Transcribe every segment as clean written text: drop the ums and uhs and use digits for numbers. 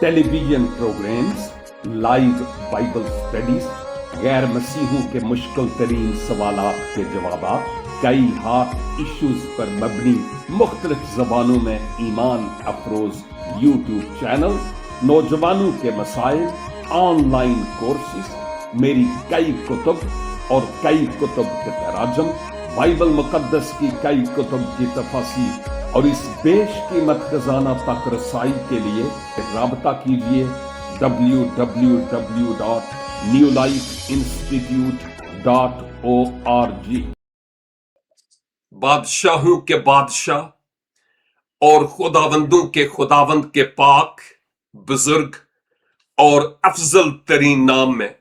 Television programmes, live Bible studies, गैर मसीहों के मुश्किल तरीन सवालात के जवाब, कई हार्ट इश्यूज पर मबनी मुख्तलिफ जबानों में ईमान अफरोज यूट्यूब चैनल, नौजवानों के मसाइल, ऑनलाइन कोर्सेज, मेरी कई कुतुब और कई कुतुब के तराजम, बाइबल मुकद्दस की कई कुतुब की तफासीर और इस बेशकीमत खजाना तक रसाई के लिए राबता कीजिए www.newlifeinstitute.org। बादशाहों के बादशाह और खुदावंदों के खुदावंद के पाक, बुजुर्ग और अफजल तरीन नाम में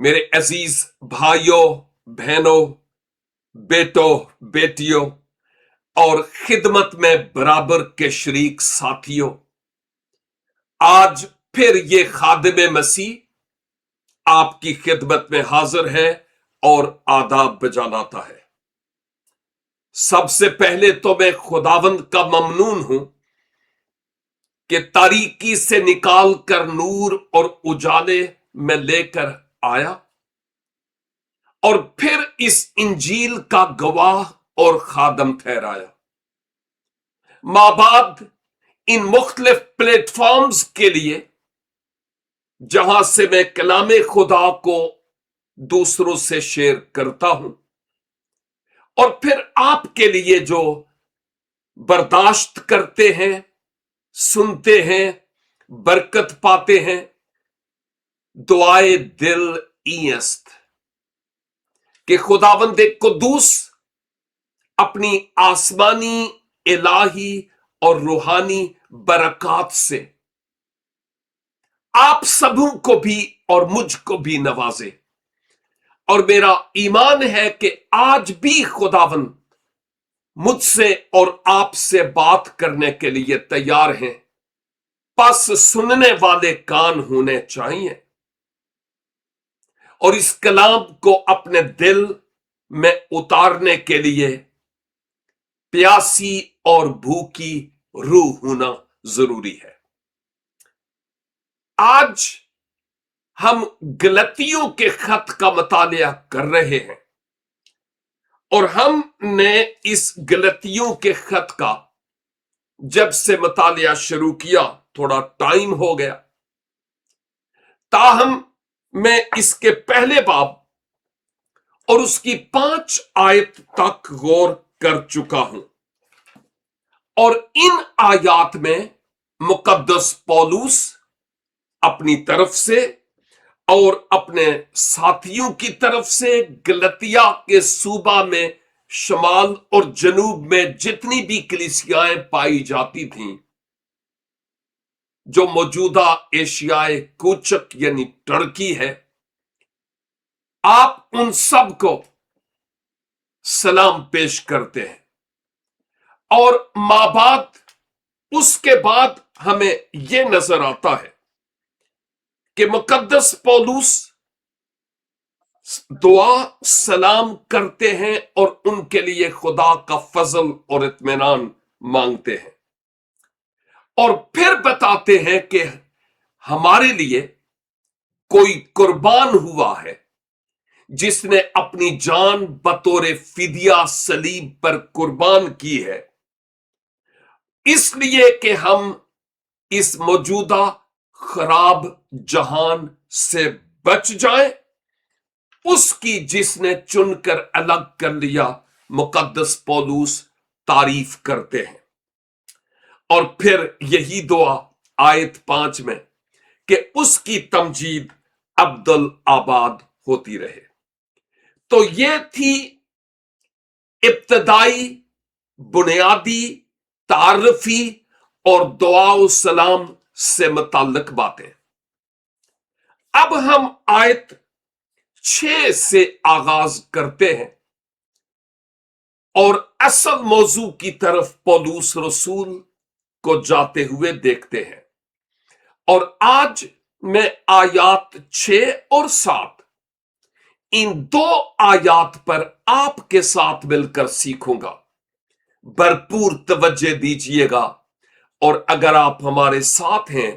मेरे अजीज भाइयों, बहनों, बेटों, बेटियों और खिदमत में बराबर के शरीक साथियों, आज फिर ये खादिम मसीह आपकी खिदमत में हाजिर है और आदाब बजा लाता है। सबसे पहले तो मैं खुदावंद का ममनून हूं कि तारीकी से निकाल कर नूर और उजाले में लेकर आया और फिर इस इंजील का गवाह और खादम ठहराया। माबाद इन मुख्तलिफ प्लेटफॉर्म्स के लिए जहां से मैं कलामे खुदा को दूसरों से शेयर करता हूं और फिर आपके लिए जो बर्दाश्त करते हैं, सुनते हैं, बरकत पाते हैं, दुआए दिल ईयस्त कि खुदावंद कुद्दूस अपनी आसमानी, इलाही और रूहानी बरकत से आप सबों को भी और मुझको भी नवाजे। और मेरा ईमान है कि आज भी खुदावंद मुझसे और आपसे बात करने के लिए तैयार हैं। बस सुनने वाले कान होने चाहिए और इस कलाम को अपने दिल में उतारने के लिए प्यासी और भूखी रूह होना जरूरी है। आज हम गलतियों के खत का मुतालिया कर रहे हैं और हमने इस गलतियों के खत का जब से मुतालिया शुरू किया थोड़ा टाइम हो गया, ताहम मैं इसके पहले बाब और उसकी 5 आयत तक गौर कर चुका हूं और इन आयात में मुकद्दस पौलुस अपनी तरफ से और अपने साथियों की तरफ से गलतिया के सूबा में शमाल और जनूब में जितनी भी कलीसियाएं पाई जाती थीं, जो मौजूदा एशियाई कूचक यानी टर्की है, आप उन सब को सलाम पेश करते हैं। और माबाद उसके बाद हमें यह नजर आता है कि मुकद्दस पौलुस दुआ सलाम करते हैं और उनके लिए खुदा का फजल और इत्मीनान मांगते हैं और फिर बताते हैं कि हमारे लिए कोई कुर्बान हुआ है जिसने अपनी जान बतौर फिदिया सलीब पर कुर्बान की है, इसलिए कि हम इस मौजूदा खराब जहान से बच जाएं। उसकी जिसने चुनकर अलग कर लिया, मुकद्दस पौलुस तारीफ करते हैं। और फिर यही दुआ आयत 5 में कि उसकी तमजीद अब्दुल आबाद होती रहे। तो ये थी इब्तदाई, बुनियादी, तारफी और दुआ सलाम से मुताल्लिक बातें। अब हम आयत 6 से आगाज करते हैं और असल मौजू की तरफ पौलुस रसूल को जाते हुए देखते हैं। और आज मैं आयात 6 और 7 इन 2 आयात पर आपके साथ मिलकर सीखूंगा। भरपूर तवज्जो दीजिएगा اور اگر آپ ہمارے ساتھ ہیں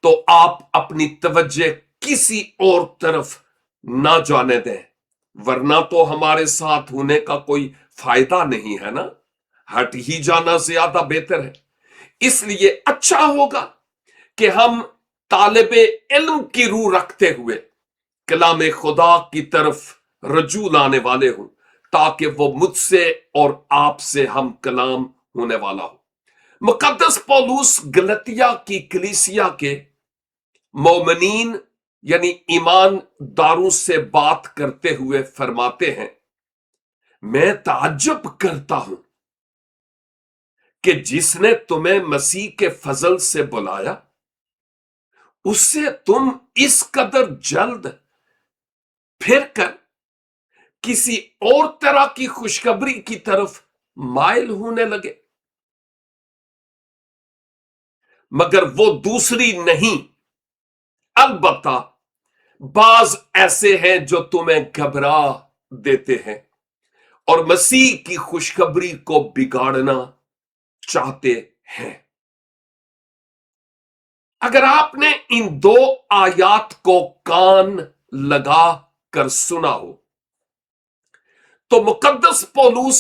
تو آپ اپنی توجہ کسی اور طرف نہ جانے دیں، ورنہ تو ہمارے ساتھ ہونے کا کوئی فائدہ نہیں ہے نا، ہٹ ہی جانا زیادہ بہتر ہے۔ اس لیے اچھا ہوگا کہ ہم طالب علم کی روح رکھتے ہوئے کلام خدا کی طرف رجوع لانے والے ہوں، تاکہ وہ مجھ سے اور آپ سے ہم کلام ہونے والا ہو۔ مقدس پولس گلتیا کی کلیسیا کے مومنین یعنی ایمان داروں سے بات کرتے ہوئے فرماتے ہیں، میں تعجب کرتا ہوں کہ جس نے تمہیں مسیح کے فضل سے بلایا اس سے تم اس قدر جلد پھر کر کسی اور طرح کی خوشخبری کی طرف مائل ہونے لگے، مگر وہ دوسری نہیں، البتہ بعض ایسے ہیں جو تمہیں گھبرا دیتے ہیں اور مسیح کی خوشخبری کو بگاڑنا چاہتے ہیں۔ اگر آپ نے ان دو آیات کو کان لگا کر سنا ہو تو مقدس پولس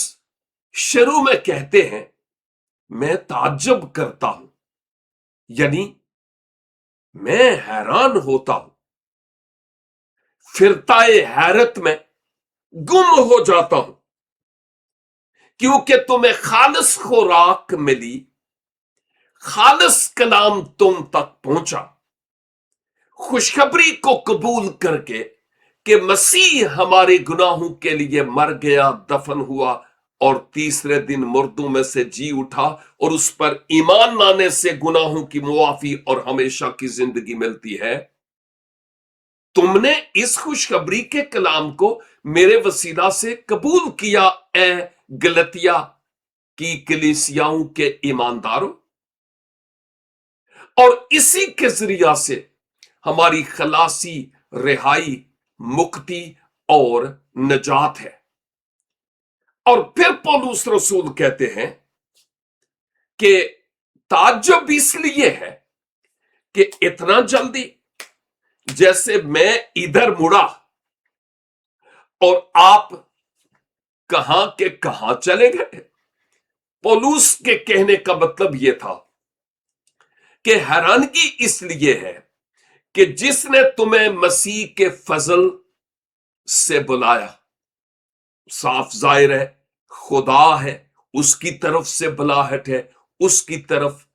شروع میں کہتے ہیں، میں تعجب کرتا ہوں، یعنی میں حیران ہوتا ہوں، فرتائے حیرت میں گم ہو جاتا ہوں، کیونکہ تمہیں خالص خوراک ملی، خالص کلام تم تک پہنچا، خوشخبری کو قبول کر کے کہ مسیح ہمارے گناہوں کے لیے مر گیا، دفن ہوا اور تیسرے دن مردوں میں سے جی اٹھا، اور اس پر ایمان لانے سے گناہوں کی معافی اور ہمیشہ کی زندگی ملتی ہے۔ تم نے اس خوشخبری کے کلام کو میرے وسیلہ سے قبول کیا، اے گلتیا کی کلیسیاؤں کے ایمانداروں، اور اسی کے ذریعہ سے ہماری خلاصی، رہائی، مکتی اور نجات ہے۔ اور پھر پولس رسول کہتے ہیں کہ تعجب اس لیے ہے کہ اتنا جلدی، جیسے میں ادھر مڑا اور آپ کہاں کے کہاں چلے گئے۔ پولس کے کہنے کا مطلب یہ تھا کہ حیرانگی اس لیے ہے کہ جس نے تمہیں مسیح کے فضل سے بلایا، صاف ظاہر ہے خدا ہے، اس کی طرف سے بلاہٹ ہے، اس کی طرف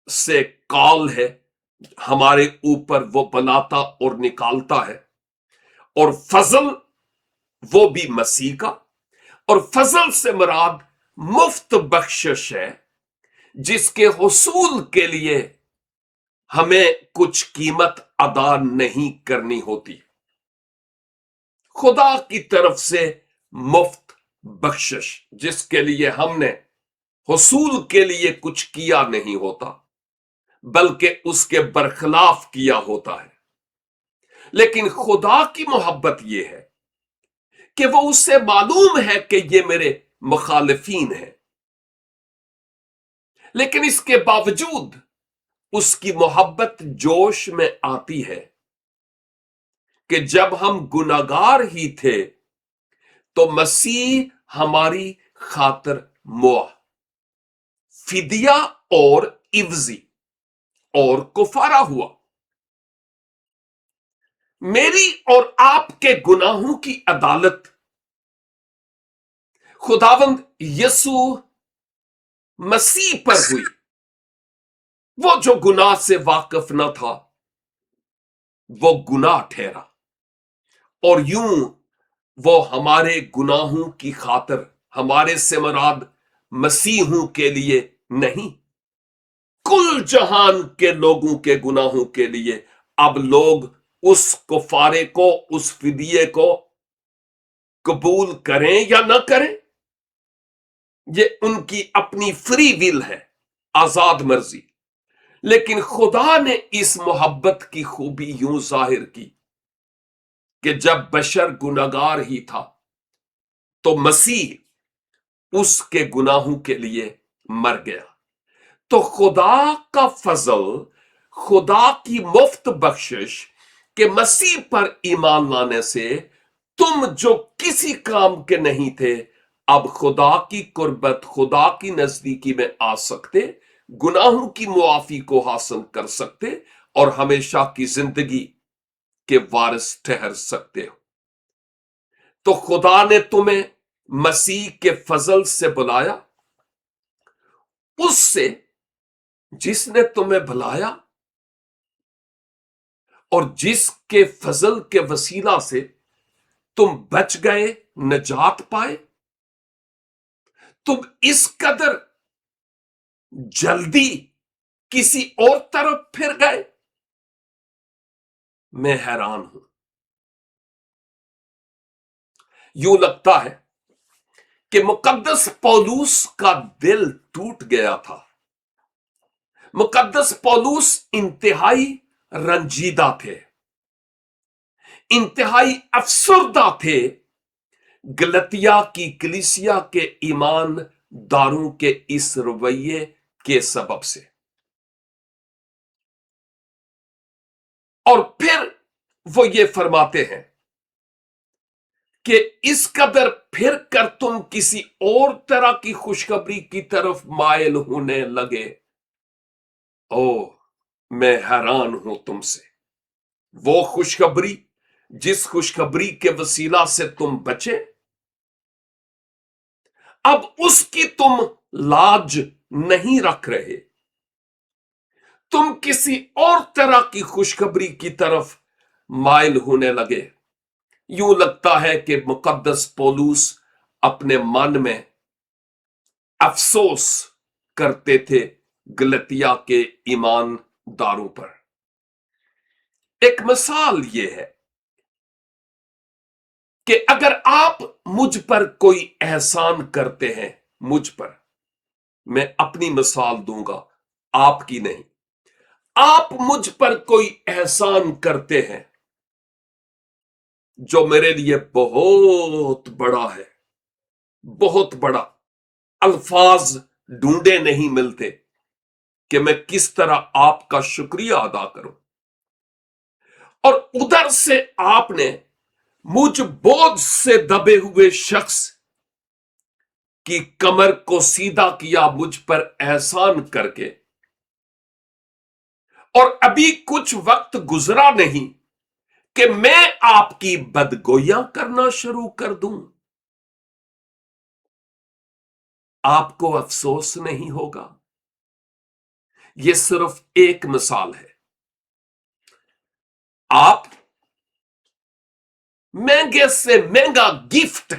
سے کال ہے، ہمارے اوپر وہ بلاتا اور نکالتا ہے، اور فضل وہ بھی مسیح کا، اور فضل سے مراد مفت بخشش ہے جس کے حصول کے لیے ہمیں کچھ قیمت ادا نہیں کرنی ہوتی، خدا کی طرف سے مفت بخشش جس کے لیے ہم نے حصول کے لیے کچھ کیا نہیں ہوتا بلکہ اس کے برخلاف کیا ہوتا ہے۔ لیکن خدا کی محبت یہ ہے کہ وہ اس سے معلوم ہے کہ یہ میرے مخالفین ہیں، لیکن اس کے باوجود اس کی محبت جوش میں آتی ہے کہ جب ہم گناہگار ہی تھے تو مسیح ہماری خاطر موا، فدیہ اور عوضی اور کفارہ ہوا۔ میری اور آپ کے گناہوں کی عدالت خداوند یسوع مسیح پر ہوئی۔ وہ جو گناہ سے واقف نہ تھا وہ گناہ ٹھہرا، اور یوں وہ ہمارے گناہوں کی خاطر، ہمارے سے مراد مسیحوں کے لیے نہیں، کل جہان کے لوگوں کے گناہوں کے لیے، اب لوگ اس کفارے کو، اس فدیے کو قبول کریں یا نہ کریں، یہ ان کی اپنی فری ول ہے، آزاد مرضی۔ لیکن خدا نے اس محبت کی خوبی یوں ظاہر کی کہ جب بشر گناہگار ہی تھا تو مسیح اس کے گناہوں کے لیے مر گیا، तो खुदा का फजल, खुदा की मुफ्त बख्शिश के मसीह पर ईमान लाने से तुम जो किसी काम के नहीं थे, अब खुदा की कुर्बत, खुदा की नजदीकी में आ सकते, गुनाहों की मुआफी को हासिल कर सकते और हमेशा की जिंदगी के वारिस ठहर सकते हो। तो खुदा ने तुम्हें मसीह के फजल से बुलाया, उससे जिसने तुम्हें बुलाया और जिसके फजल के वसीला से तुम बच गए, निजात पाए। तुम इस कदर जल्दी किसी और तरफ फिर गए, मैं हैरान हूं। यूं लगता है कि मुकद्दस पौलुस का दिल टूट गया था। मुकद्दस पौलुस इंतहाई रंजीदा थे, इंतहाई अफसरदा थे गलतिया की कलीसिया के ईमानदारों के इस रवैये के सबब से। और फिर वो ये फरमाते हैं कि इस कदर फिर कर तुम किसी और तरह की खुशखबरी की तरफ मायल होने लगे। ओ, मैं हैरान हूं तुमसे। वो खुशखबरी, जिस खुशखबरी के वसीला से तुम बचे, अब उसकी तुम लाज नहीं रख रहे। तुम किसी और तरह की खुशखबरी की तरफ माइल होने लगे। यूं लगता है कि मुकद्दस पौलुस अपने मन में अफसोस करते थे गलतिया के ईमानदारों पर। एक मिसाल यह है कि अगर आप मुझ पर कोई एहसान करते हैं, मुझ पर, मैं अपनी मिसाल दूंगा, आपकी नहीं। आप मुझ पर कोई एहसान करते हैं जो मेरे लिए बहुत बड़ा है, बहुत बड़ा। अल्फाज ढूंढे नहीं मिलते कि मैं किस तरह आपका शुक्रिया अदा करूं। और उधर से आपने मुझ बोझ से दबे हुए शख्स की कमर को सीधा किया मुझ पर एहसान करके, और अभी कुछ वक्त गुजरा नहीं कि मैं आपकी बदगोइयां करना शुरू कर दूं। आपको अफसोस नहीं होगा? यह सिर्फ एक मिसाल है। आप महंगे से महंगा गिफ्ट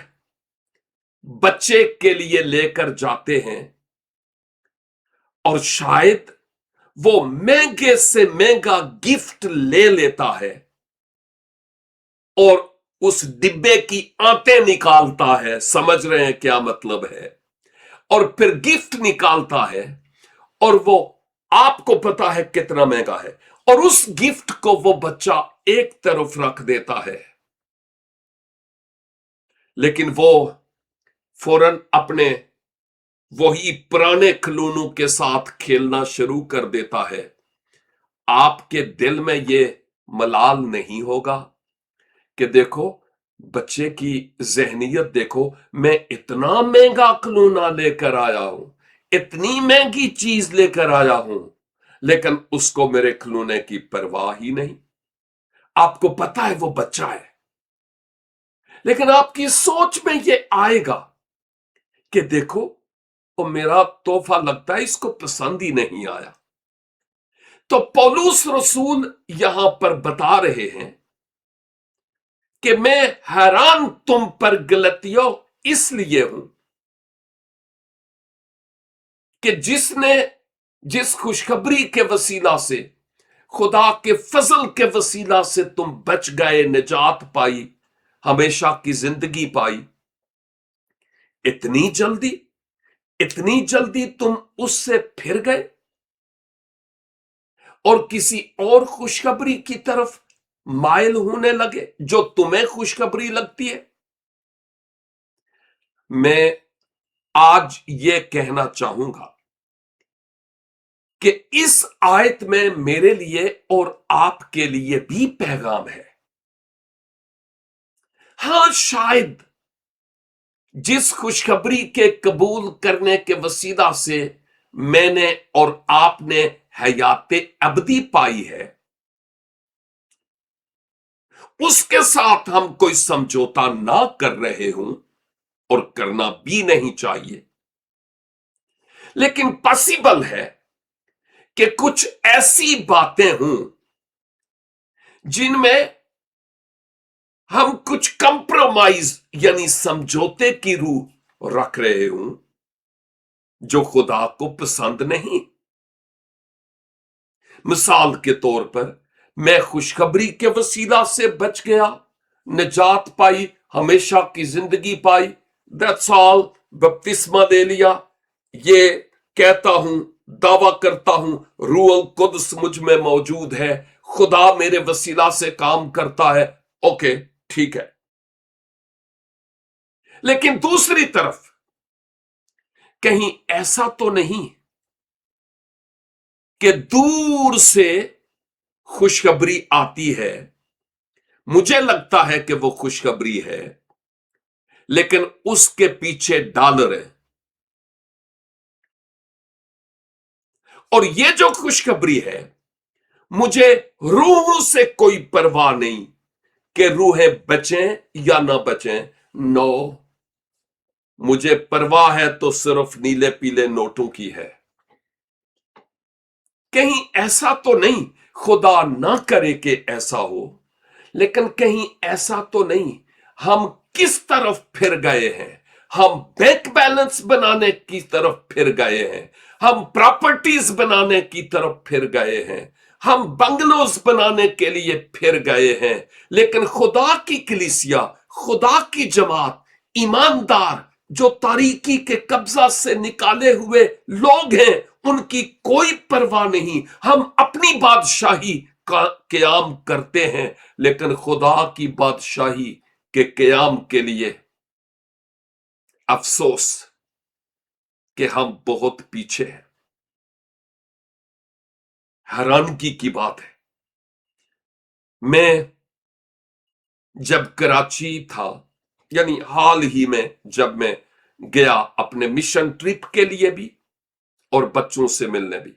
बच्चे के लिए लेकर जाते हैं और शायद वो महंगे से महंगा गिफ्ट ले लेता है और उस डिब्बे की आंतें निकालता है। समझ रहे हैं क्या मतलब है? और फिर गिफ्ट निकालता है और वो आपको पता है कितना महंगा है, और उस गिफ्ट को वो बच्चा एक तरफ रख देता है, लेकिन वो फौरन अपने वही पुराने खिलौनों के साथ खेलना शुरू कर देता है। आपके दिल में ये मलाल नहीं होगा कि देखो, बच्चे की जहनियत देखो, मैं इतना महंगा खिलौना लेकर आया हूं, इतनी महंगी चीज लेकर आया हूं, लेकिन उसको मेरे खिलौने की परवाह ही नहीं। आपको पता है वो बच्चा है, लेकिन आपकी सोच में ये आएगा कि देखो, वो मेरा तोहफा लगता है इसको पसंद ही नहीं आया। तो पौलुस रसूल यहां पर बता रहे हैं कि मैं हैरान तुम पर गलतियों इसलिए हूं कि जिस खुशखबरी के वसीला से, खुदा के फजल के वसीला से तुम बच गए, निजात पाई, हमेशा की जिंदगी पाई, इतनी जल्दी तुम उससे फिर गए और किसी और खुशखबरी की तरफ माइल होने लगे जो तुम्हें खुशखबरी लगती है। मैं आज यह कहना चाहूंगा کہ اس आयत में मेरे लिए और आपके लिए भी पैगाम है। हां, शायद जिस खुशखबरी के कबूल करने के वसीला से मैंने और आपने हयात अबदी पाई है, उसके साथ हम कोई समझौता ना कर रहे हूं और करना भी नहीं चाहिए। लेकिन पॉसिबल है कि कुछ ऐसी बातें हों जिनमें हम कुछ कंप्रोमाइज यानी समझौते की रूह रख रहे हूं जो खुदा को पसंद नहीं। मिसाल के तौर पर मैं खुशखबरी के वसीला से बच गया, निजात पाई, हमेशा की जिंदगी पाई, दैट्स ऑल, बपतिस्मा ले लिया, ये कहता हूं, दावा करता हूं, रूह कुद्स मुझ में मौजूद है, खुदा मेरे वसीला से काम करता है, ओके ठीक है। लेकिन दूसरी तरफ कहीं ऐसा तो नहीं कि दूर से खुशखबरी आती है, मुझे लगता है कि वो खुशखबरी है, लेकिन उसके पीछे डॉलर है। और ये जो खुशखबरी है, मुझे रूह से कोई परवाह नहीं कि रूहें बचें या ना बचें। नो, मुझे परवाह है तो सिर्फ नीले पीले नोटों की है। कहीं ऐसा तो नहीं, खुदा ना करे कि ऐसा हो, लेकिन कहीं ऐसा तो नहीं हम किस तरफ फिर गए हैं? हम बैंक बैलेंस बनाने की तरफ फिर गए हैं, हम प्रॉपर्टीज बनाने की तरफ फिर गए हैं, हम बंगलोज बनाने के लिए फिर गए हैं। लेकिन खुदा की कलीसिया, खुदा की जमात, ईमानदार जो तारीकी के कब्जा से निकाले हुए लोग हैं, उनकी कोई परवाह नहीं। हम अपनी बादशाही का क्याम करते हैं, लेकिन खुदा की बादशाही के क्याम के लिए अफसोस कि हम बहुत पीछे हैं। हैरानगी की बात है, मैं जब कराची था, यानी हाल ही में जब मैं गया अपने मिशन ट्रिप के लिए भी और बच्चों से मिलने भी,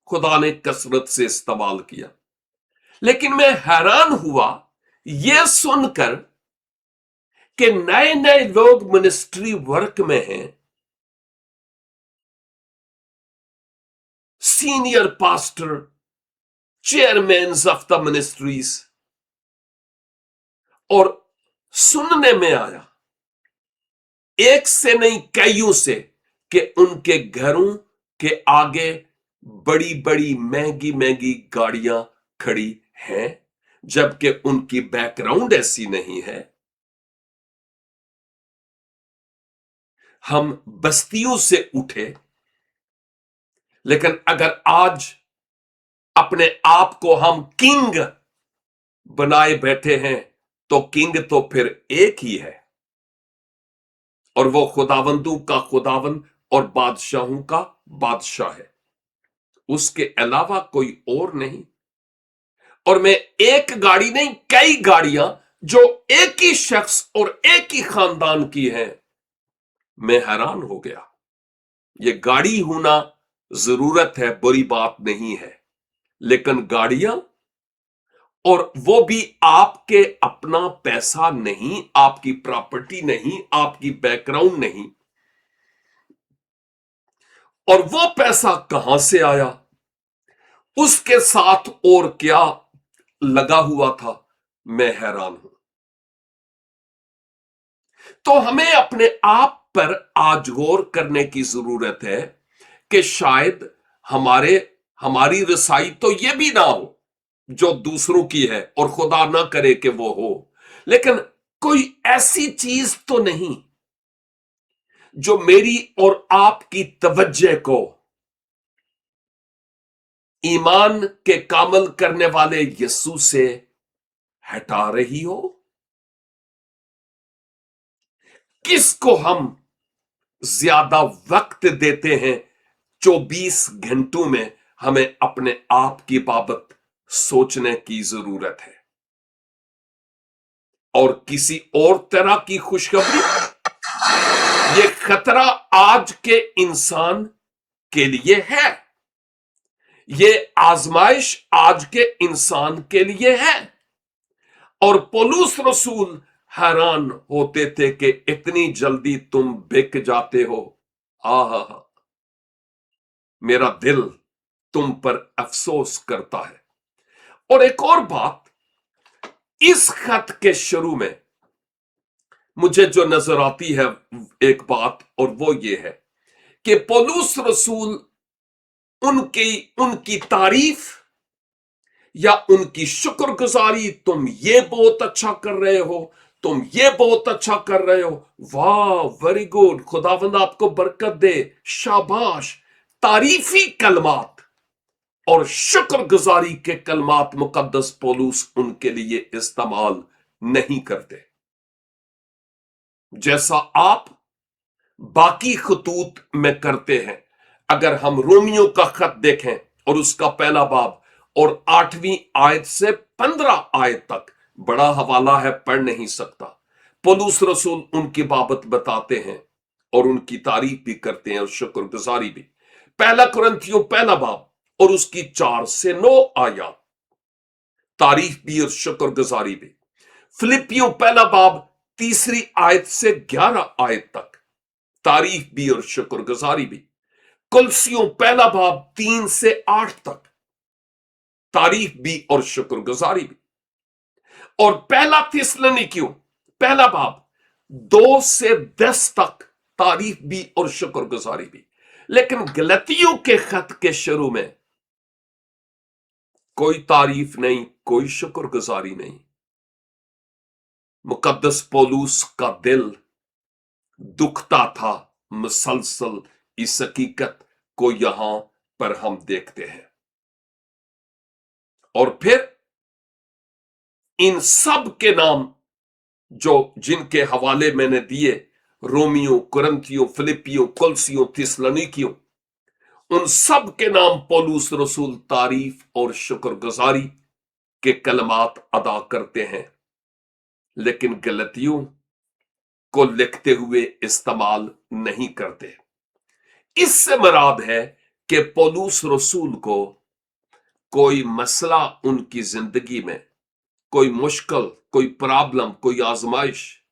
खुदा ने कसरत से इस्तेमाल किया। लेकिन मैं हैरान हुआ यह सुनकर कि नए नए लोग मिनिस्ट्री वर्क में हैं, senior pastor, chairman of the ministries, और सुनने में आया एक से नहीं कईयों से कि उनके घरों के आगे बड़ी बड़ी महंगी महंगी गाड़ियां खड़ी हैं, जबकि उनकी बैकग्राउंड ऐसी नहीं है। हम बस्तियों से उठे, लेकिन अगर आज अपने आप को हम किंग बनाए बैठे हैं, तो किंग तो फिर एक ही है, और वो खुदावंदों का खुदावंद और बादशाहों का बादशाह है, उसके अलावा कोई और नहीं। और मैं एक गाड़ी नहीं, कई गाड़ियां जो एक ही शख्स और एक ही खानदान की हैं, मैं हैरान हो गया। ये गाड़ी होना जरूरत है, बुरी बात नहीं है, लेकिन गाड़ियां, और वो भी आपके अपना पैसा नहीं, आपकी प्रॉपर्टी नहीं, आपकी बैकग्राउंड नहीं। और वो पैसा कहां से आया, उसके साथ और क्या लगा हुआ था, मैं हैरान हूं। तो हमें अपने आप पर आज गौर करने की जरूरत है कि शायद हमारी रसाई तो यह भी ना हो जो दूसरों की है, और खुदा ना करे कि वो हो, लेकिन कोई ऐसी चीज तो नहीं जो मेरी और आपकी तवज्जो को ईमान के कामल करने वाले यीशु से हटा रही हो। किसको हम ज्यादा वक्त देते हैं 24 घंटों में हमें अपने आप की बाबत सोचने की जरूरत है। और किसी और तरह की खुशखबरी, ये खतरा आज के इंसान के लिए है, ये आजमाइश आज के इंसान के लिए है। और पौलुस रसूल हैरान होते थे कि इतनी जल्दी तुम बिक जाते हो। आहा, मेरा दिल तुम पर अफसोस करता है। और एक और बात, इस खत के शुरू में मुझे जो नजर आती है एक बात, और वो ये है कि पौलुस रसूल उनकी तारीफ या उनकी शुक्रगुजारी, तुम ये बहुत अच्छा कर रहे हो, तुम ये बहुत अच्छा कर रहे हो, वाह, वेरी गुड, खुदावंद आपको बरकत दे, शाबाश, तारीफी कलमात और शुक्रगुजारी के कलमात मुकद्दस पौलुस उनके लिए इस्तेमाल नहीं करते, जैसा आप बाकी खतूत में करते हैं। अगर हम रोमियो का खत देखें और उसका पहला बाब और 8वीं आयत से 15 आयत तक, बड़ा हवाला है, पढ़ नहीं सकता, पौलुस रसूल उनकी बाबत बताते हैं और उनकी तारीफ भी करते हैं और शुक्रगुजारी भी। पहला कुरिन्थियों पहला बाब और उसकी 4 से 9 आयत, तारीफ भी और शुक्रगुजारी भी। फिलिपियों पहला बाब 3 आयत से 11 आयत तक, तारीफ भी और शुक्रगुजारी भी। कुलसियों पहला बाब 3 से 8 तक, तारीफ भी और शुक्रगुजारी भी। और पहला थिस्सलुनीकियों पहला बाब 2 से 10 तक, तारीफ भी और शुक्रगुजारी भी। लेकिन गलतियों के खत के शुरू में कोई तारीफ नहीं, कोई शुक्रगुजारी नहीं। मुकद्दस पौलुस का दिल दुखता था मुसलसल, इस हकीकत को यहां पर हम देखते हैं। और फिर इन सब के नाम जिनके हवाले मैंने दिए, रोमियो, कुरिन्थियों, फिलिपियों, कुलसियों, थिस्सलुनीकियों, उन सब के नाम पौलुस रसूल तारीफ और शुक्रगुजारी के कलमात अदा करते हैं, लेकिन गलतियों को लिखते हुए इस्तेमाल नहीं करते। इससे मुराद है कि पौलुस रसूल को कोई मसला उनकी जिंदगी में, कोई मुश्किल, कोई प्रॉब्लम, कोई आजमाइश,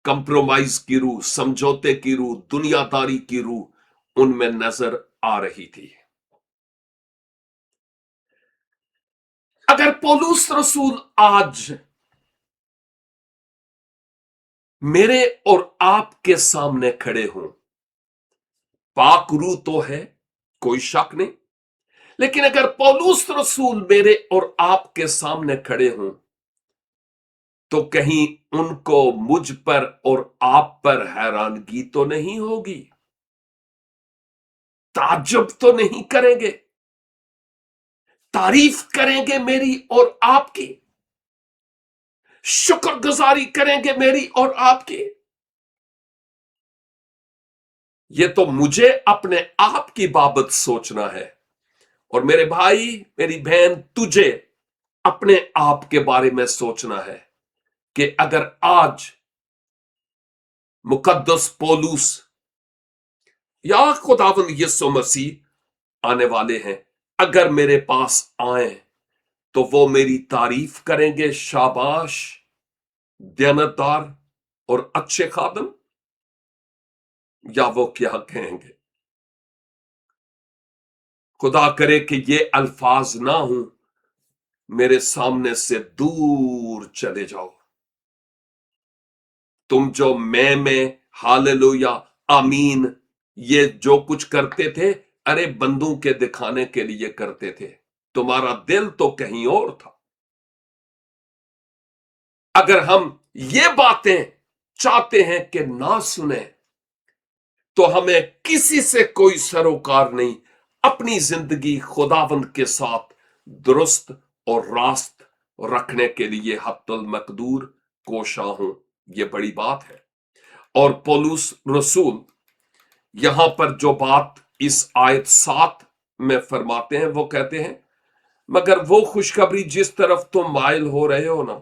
कंप्रोमाइज की रूह, समझौते की रूह, दुनियादारी की रूह उनमें नजर आ रही थी। अगर पौलुस रसूल आज मेरे और आपके सामने खड़े हों, पाक रूह तो है, कोई शक नहीं, लेकिन अगर पौलुस रसूल मेरे और आपके सामने खड़े हों, तो कहीं उनको मुझ पर और आप पर हैरानगी तो नहीं होगी, ताज्जुब तो नहीं करेंगे, तारीफ करेंगे मेरी और आपकी, शुक्रगुजारी करेंगे मेरी और आपकी। ये तो मुझे अपने आप की बाबत सोचना है, और मेरे भाई, मेरी बहन, तुझे अपने आप के बारे में सोचना है कि अगर आज मुकद्दस पौलुस या खुदावंद यीशु मसीह आने वाले हैं, अगर मेरे पास आए तो वो मेरी तारीफ करेंगे, शाबाश, दयानतदार और अच्छे खादम, या वो क्या कहेंगे? खुदा करे कि ये अल्फाज ना हो, मेरे सामने से दूर चले जाओ। तुम जो में हालेलुया, आमीन, ये जो कुछ करते थे, अरे बंदूक के दिखाने के लिए करते थे, तुम्हारा दिल तो कहीं और था। अगर हम ये बातें चाहते हैं कि ना सुने, तो हमें किसी से कोई सरोकार नहीं, अपनी जिंदगी खुदावंद के साथ दुरुस्त और रास्त रखने के लिए हत्तुल मकदूर कोशा हूं। यह बड़ी बात है। और पौलुस रसूल यहां पर जो बात इस आयत 7 में फरमाते हैं, वो कहते हैं मगर वो खुशखबरी जिस तरफ तुम माइल हो रहे हो ना,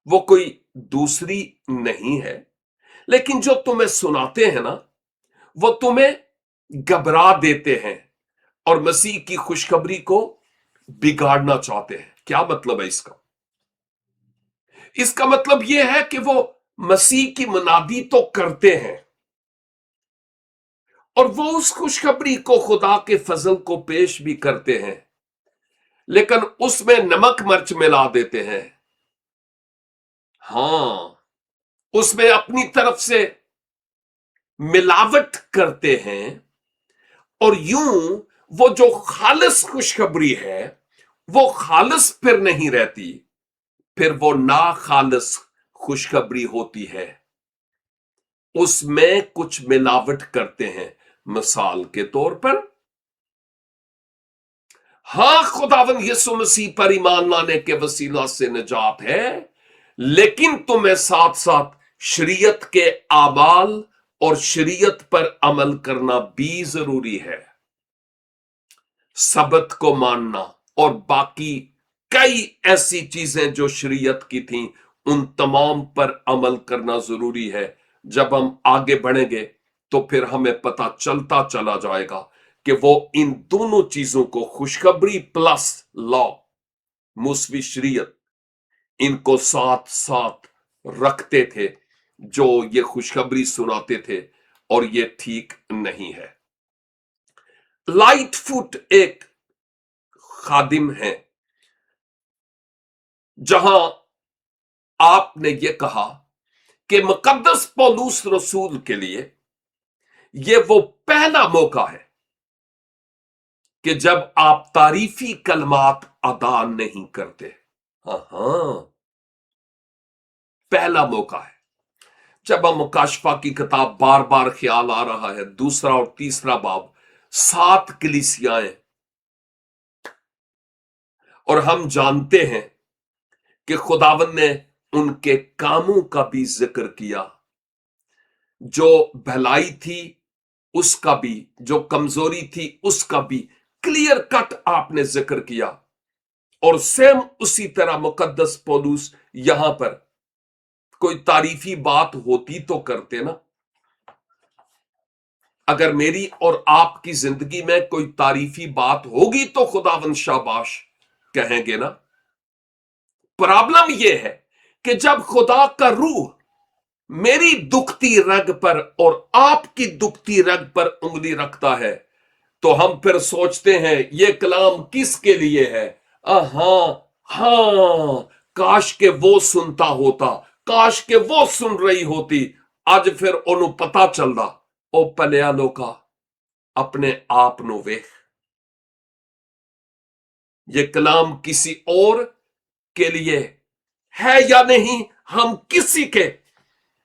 वो कोई दूसरी नहीं है, लेकिन जो तुम्हें सुनाते हैं ना, वो तुम्हें घबरा देते हैं और मसीह की खुशखबरी को बिगाड़ना चाहते हैं। क्या मतलब है इसका? इसका मतलब यह है कि वो मसीह की मुनादी तो करते हैं और वो उस खुशखबरी को, खुदा के फजल को पेश भी करते हैं, लेकिन उसमें नमक मिर्च मिला देते हैं। हां, उसमें अपनी तरफ से मिलावट करते हैं और यूं वो जो खालिस खुशखबरी है वो खालिस फिर नहीं रहती, फिर वो ना खालिस खुशखबरी होती है। उसमें कुछ मिलावट करते हैं। मिसाल के तौर पर, हां, खुदावन यीशु मसीह पर ईमान लाने के वसीला से निजात है, लेकिन तुम्हें साथ साथ शरीयत के आमाल और शरीयत पर अमल करना भी जरूरी है। सबत को मानना और बाकी कई ऐसी चीजें जो शरीयत की थीं, उन तमाम पर अमल करना जरूरी है। जब हम आगे बढ़ेंगे तो फिर हमें पता चलता चला जाएगा कि वो इन दोनों चीजों को, खुशखबरी प्लस लॉ, मूसवी शरीयत, इनको साथ साथ रखते थे जो ये खुशखबरी सुनाते थे, और ये ठीक नहीं है। लाइट फुट एक खादिम है, जहां आपने ये कहा कि मुकद्दस पौलुस रसूल के लिए ये वो पहला मौका है कि जब आप तारीफी कलमात अदा नहीं करते। हाँ, पहला मौका है। जब हम मुकाशफा की किताब, बार बार ख्याल आ रहा है, 2 और 3 बाब, 7 कलीसियाएं, और हम जानते हैं कि खुदावन ने उनके कामों का भी जिक्र किया, जो भलाई थी उसका भी, जो कमजोरी थी उसका भी क्लियर कट आपने जिक्र किया। और सेम उसी तरह मुकद्दस पौलुस यहां पर कोई तारीफी बात होती तो करते ना। अगर मेरी और आपकी जिंदगी में कोई तारीफी बात होगी तो खुदावन शाबाश कहेंगे ना। प्रॉब्लम यह है कि जब खुदा का रूह मेरी दुखती रग पर और आपकी दुखती रग पर उंगली रखता है, तो हम फिर सोचते हैं ये कलाम किसके लिए है। हाँ हाँ, काश के वो सुनता होता, काश के वो सुन रही होती। आज फिर ओनू पता चलदा, ओ पलिया लोका, अपने आप नु वेख, ये कलाम किसी और के लिए है या नहीं, हम किसी के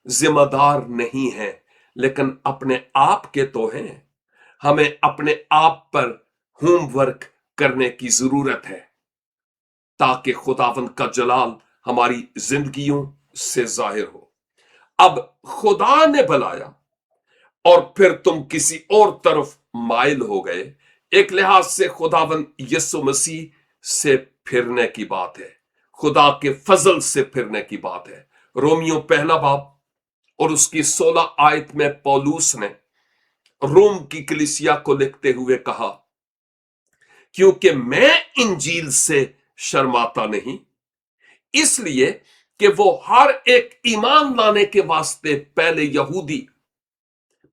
जिम्मेदार नहीं हैं, लेकिन अपने आप के तो हैं। हमें अपने आप पर होमवर्क करने की जरूरत है ताकि खुदावंद का जलाल हमारी जिंदगियों से जाहिर हो। अब खुदा ने बुलाया और फिर तुम किसी और तरफ माइल हो गए, एक लिहाज से खुदावंद यीशु मसीह से फिरने की बात है, खुदा के फजल से फिरने की बात है। रोमियो 1 और उसकी 16 आयत में पौलुस ने रोम की कलीसिया को लिखते हुए कहा, क्योंकि मैं इंजील से शर्माता नहीं, इसलिए कि वो हर एक ईमान लाने के वास्ते पहले यहूदी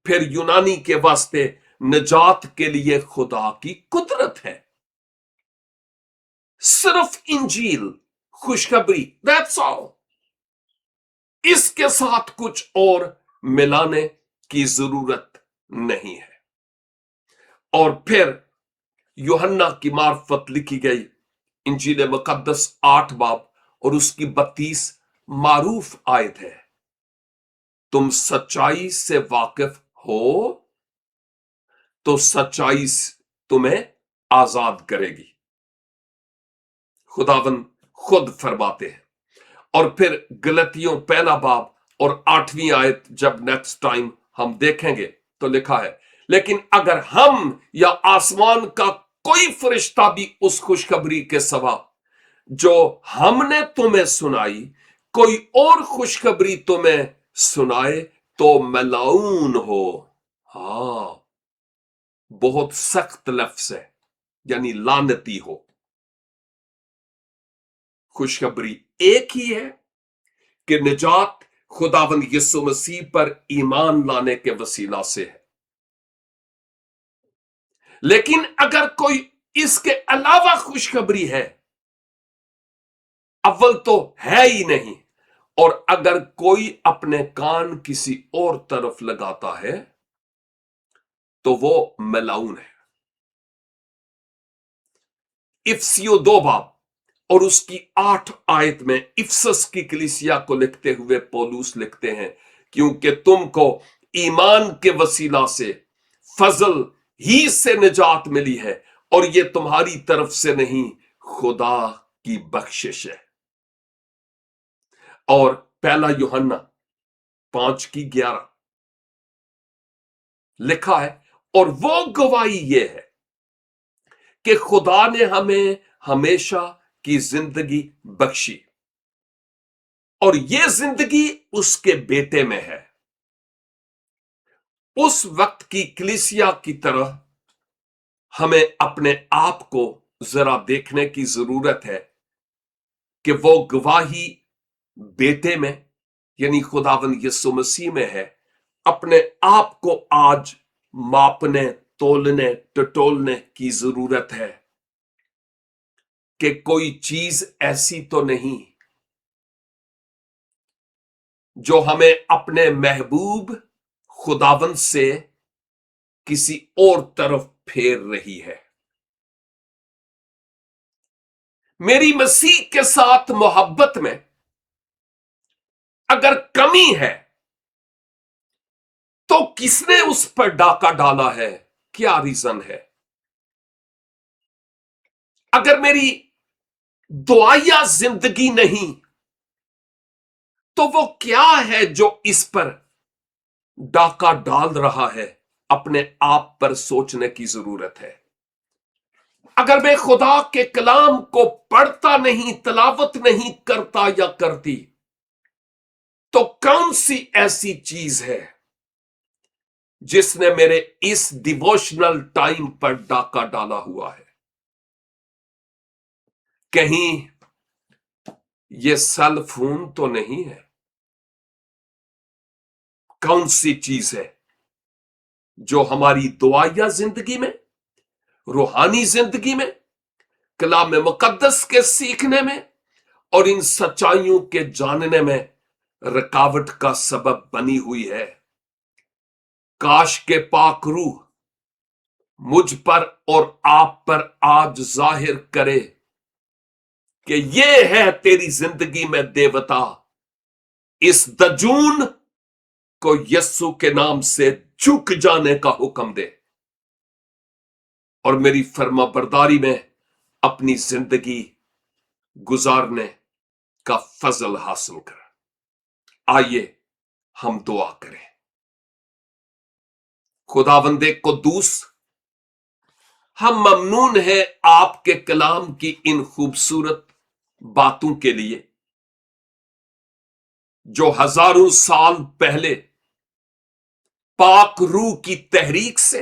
फिर यूनानी के वास्ते निजात के लिए खुदा की कुदरत है। सिर्फ इंजील, खुशखबरी, दैट्स ऑल। इसके साथ कुछ और मिलाने की जरूरत नहीं है। और फिर यूहन्ना की मार्फत लिखी गई इंजील मुकद्दस 8 बाब और उसकी 32 मारूफ आयत है, तुम सच्चाई से वाकिफ हो तो सच्चाई तुम्हें आजाद करेगी, खुदावन खुद फरमाते हैं। और फिर गलतियों 1 बाब और 8वीं आयत जब नेक्स्ट टाइम हम देखेंगे तो लिखा है, लेकिन अगर हम या आसमान का कोई फरिश्ता भी उस खुशखबरी के सिवा जो हमने तुम्हें सुनाई कोई और खुशखबरी तुम्हें सुनाए तो मलाऊन हो। हां, बहुत सख्त लफ्ज है, यानी लानती हो। खुशखबरी एक ही है कि निजात खुदावंद यीशु मसीह पर ईमान लाने के वसीला से है। लेकिन अगर कोई इसके अलावा खुशखबरी है, अव्वल तो है ही नहीं, और अगर कोई अपने कान किसी और तरफ लगाता है तो वो मलाऊन है। इफसियो 2 बाब और उसकी 8 आयत में इफसस की कलीसिया को लिखते हुए पौलुस लिखते हैं, क्योंकि तुमको ईमान के वसीला से फजल ही से निजात मिली है, और ये तुम्हारी तरफ से नहीं, खुदा की बख्शिश है। और पहला यूहन्ना 5:11 लिखा है, और वो गवाही ये है कि खुदा ने हमें हमेशा की जिंदगी बख्शी, और ये जिंदगी उसके बेटे में है। उस वक्त की कलीसिया की तरह हमें अपने आप को जरा देखने की जरूरत है कि वो गवाही बेटे में यानी खुदावंद यीशु मसीह में है। अपने आप को आज मापने, तोलने, टटोलने की जरूरत है कि कोई चीज ऐसी तो नहीं जो हमें अपने महबूब खुदावंद से किसी और तरफ फेर रही है। मेरी मसीह के साथ मोहब्बत में अगर कमी है तो किसने उस पर डाका डाला है, क्या रीजन है? अगर मेरी दुआया जिंदगी नहीं तो वो क्या है जो इस पर डाका डाल रहा है? अपने आप पर सोचने की जरूरत है। अगर मैं खुदा के कलाम को पढ़ता नहीं, तलावत नहीं करता या करती, तो कौन सी ऐसी चीज है जिसने मेरे इस डिवोशनल टाइम पर डाका डाला हुआ है? कहीं ये सेल फोन तो नहीं है? कौन सी चीज है जो हमारी दुआया जिंदगी में, रूहानी जिंदगी में, कलाम मुकद्दस के सीखने में और इन सच्चाइयों के जानने में रुकावट का सबब बनी हुई है? काश के पाक रूह मुझ पर और आप पर आज जाहिर करे कि ये है तेरी जिंदगी में देवता। इस दजून को यस्सु के नाम से झुक जाने का हुक्म दे और मेरी फर्माबरदारी में अपनी जिंदगी गुजारने का फजल हासिल कर। आइए हम दुआ करें। खुदावंदे कुद्दूस, हम ममनून हैं आपके कलाम की इन खूबसूरत बातों के लिए जो हजारों साल पहले पाक रूह की तहरीक से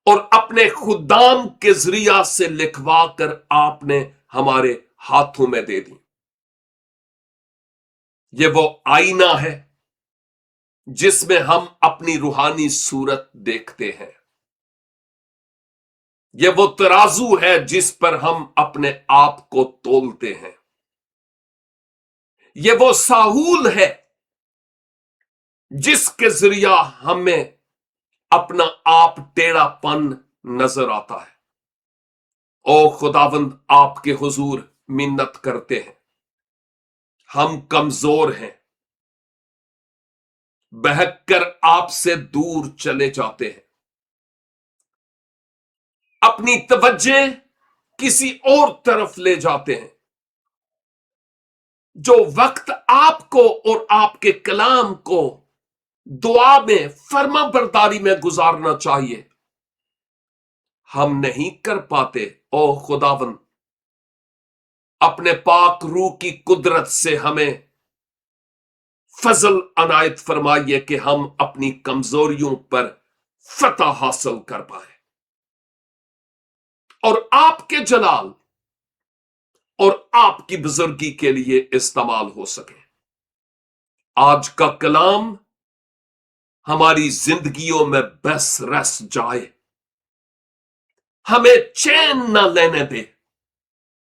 और अपने खुदाम के जरिया से लिखवा कर आपने हमारे हाथों में दे दी। ये वो आईना है जिसमें हम अपनी रूहानी सूरत देखते हैं। ये वो तराजू है जिस पर हम अपने आप को तोलते हैं। ये वो साहूल है जिसके जरिया हमें अपना आप टेढ़ापन नजर आता है। ओ खुदावंद, आपके हुजूर मिन्नत करते हैं, हम कमजोर हैं, बहक कर आपसे दूर चले जाते हैं, अपनी तवज्जे किसी और तरफ ले जाते हैं। जो वक्त आपको और आपके कलाम को दुआ में, फर्मा बरदारी में गुजारना चाहिए। हम नहीं कर पाते। ओ खुदावन, अपने पाक रूह की कुदरत से हमें फजल अनायत फरमाइए कि हम अपनी कमजोरियों पर फतह हासिल कर पाए और आपके जलाल और आपकी बुजुर्गी के लिए इस्तेमाल हो सके। आज का कलाम हमारी जिंदगियों में बस रस जाए, हमें चैन न लेने दे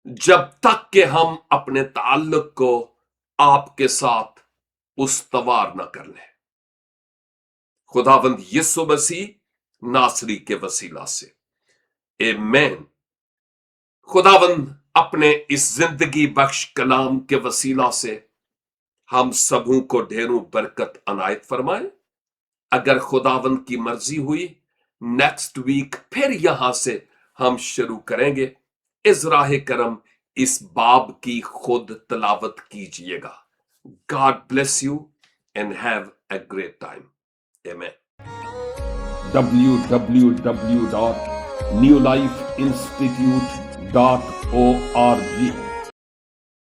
जब तक कि हम अपने ताल्लुक को आपके साथ उस्तवार न कर लें। खुदावंद यीशु मसीह नासरी के वसीला से आमीन। खुदावंद अपने इस जिंदगी बख्श कलाम के वसीला से हम सबों को ढेरों बरकत अनायत फरमाए। अगर खुदावंद की मर्जी हुई नेक्स्ट वीक फिर यहां से हम शुरू करेंगे। इज़राह करम इस बाब की खुद तलावत कीजिएगा। God bless you and have a great time. आमीन। www.newlifeinstitute.org